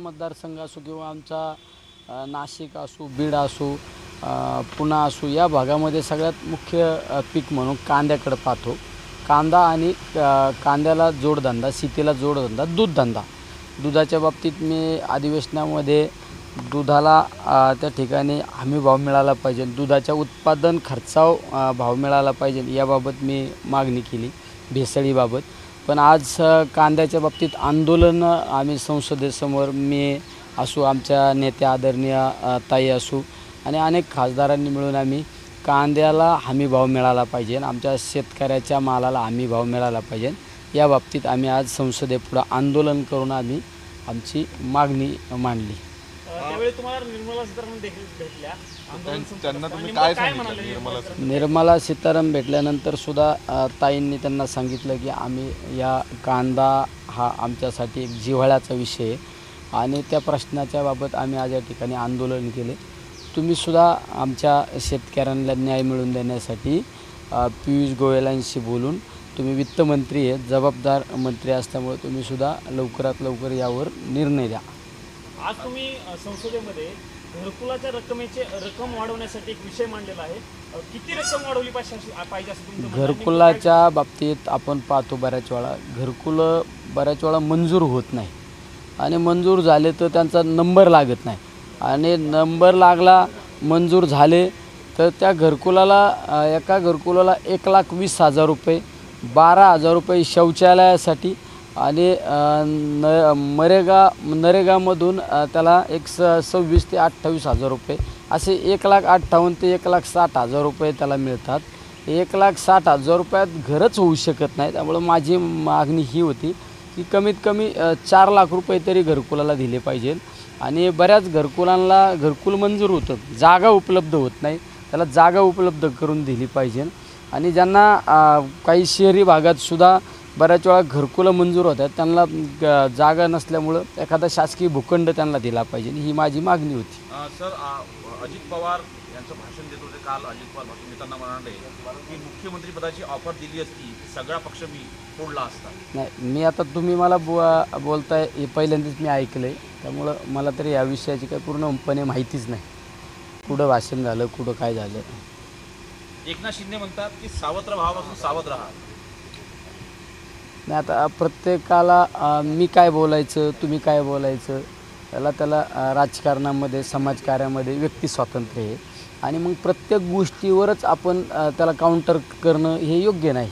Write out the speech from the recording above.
मतदारसंघ असो किंवा आमचा नाशिक असो, बीड असो, पुणा असो, या भागामध्ये सगळ्यात मुख्य पीक म्हणून कांद्याकडे पाहतो. कांदा आणि कांद्याला जोडधंदा, शेतीला जोडधंदा, दूधधंदा. दुधाच्या बाबतीत मी अधिवेशनामध्ये दुधाला त्या ठिकाणी हमी भाव मिळाला पाहिजे, दुधाच्या उत्पादन खर्चावर भाव मिळाला पाहिजे याबाबत मी मागणी केली, भेसळीबाबत. पण आज कांद्याच्या बाबतीत आंदोलन आम्ही संसदेसमोर मी असू, आमच्या नेत्या आदरणीय ताई असू आणि अनेक खासदारांनी मिळून आम्ही कांद्याला हमी भाव मिळाला पाहिजे, आमच्या शेतकऱ्याच्या मालाला हमी भाव मिळाला पाहिजे या बाबतीत आम्ही आज संसदेपुढं आंदोलन करून आम्ही आमची मागणी मांडली. त्यावेळी तुम्हाला निर्मला सीतारामन देखील भेटल्या, त्यांना तुम्ही काय सांगितलं? निर्मला सीतारामन भेटल्यानंतर सुद्धा ताईंनी त्यांना सांगितलं की आम्ही या कांदा हा आमच्यासाठी एक जिव्हाळ्याचा विषय आहे आणि त्या प्रश्नाच्या बाबत आम्ही आज या ठिकाणी आंदोलन केले. तुम्हीसुद्धा आमच्या शेतकऱ्यांना न्याय मिळवून देण्यासाठी पियुष गोयलांशी बोलून, तुम्ही वित्तमंत्री आहेत, जबाबदार मंत्री असल्यामुळे तुम्हीसुद्धा लवकरात लवकर यावर निर्णय द्या. आज तुम्ही संसदेमध्ये घरकुलाच्या रक्कम वाढवण्यासाठी एक विषय मांडलेला आहे. किती रक्कम वाढवली पाहिजे असं तुमचं? घरकुलाच्या बाबतीत आपण पाहतो बऱ्याच वेळा मंजूर होत नाही आणि मंजूर झाले तर त्यांचा नंबर लागत नाही आणि नंबर लागला, मंजूर झाले तर त्या घरकुलाला, एका घरकुलाला 1,20,000 रुपये, 12,000 रुपये शौचालयासाठी आणि नरेगामधून त्याला 26,000 ते 28,000 रुपये असे 1,58,000 ते 1,60,000 रुपये त्याला मिळतात. 1,60,000 रुपयात घरच होऊ शकत नाही. त्यामुळं माझी मागणी ही होती की कमीत कमी 4 लाख रुपये तरी घरकुलाला दिले पाहिजे. आणि बऱ्याच घरकुलांना घरकुल मंजूर होतं, जागा उपलब्ध होत नाही, त्याला जागा उपलब्ध करून दिली पाहिजे. आणि ज्यांना काही शहरी भागातसुद्धा बऱ्याच वेळा घरकुलं मंजूर होतात, त्यांना जागा नसल्यामुळं एखादा शासकीय भूखंड त्यांना दिला पाहिजे, ही माझी मागणी होती. सर, अजित पवार यांचं भाषण देत होते काल. अजित पवार भाषण देताना म्हणाले की मुख्यमंत्रीपदाची ऑफर दिली असती सगळा पक्ष मी फोडला असता. नाही, मी आता तुम्ही मला बोलताय हे पहिल्यांदाच मी ऐकलं आहे, त्यामुळं मला तरी या विषयाची काही पूर्णपणे माहितीच नाही, कुठं भाषण झालं, कुठं काय झालं. एकनाथ शिंदे म्हणतात की सावत्र भावापासून सावध राहा. नाही, आता प्रत्येकाला मी काय बोलायचं, तुम्ही काय बोलायचं, त्याला राजकारणामध्ये, समाजकार्यामध्ये व्यक्ती स्वातंत्र्य आहे आणि मग प्रत्येक गोष्टीवरच आपण त्याला काउंटर करणं हे योग्य नाही.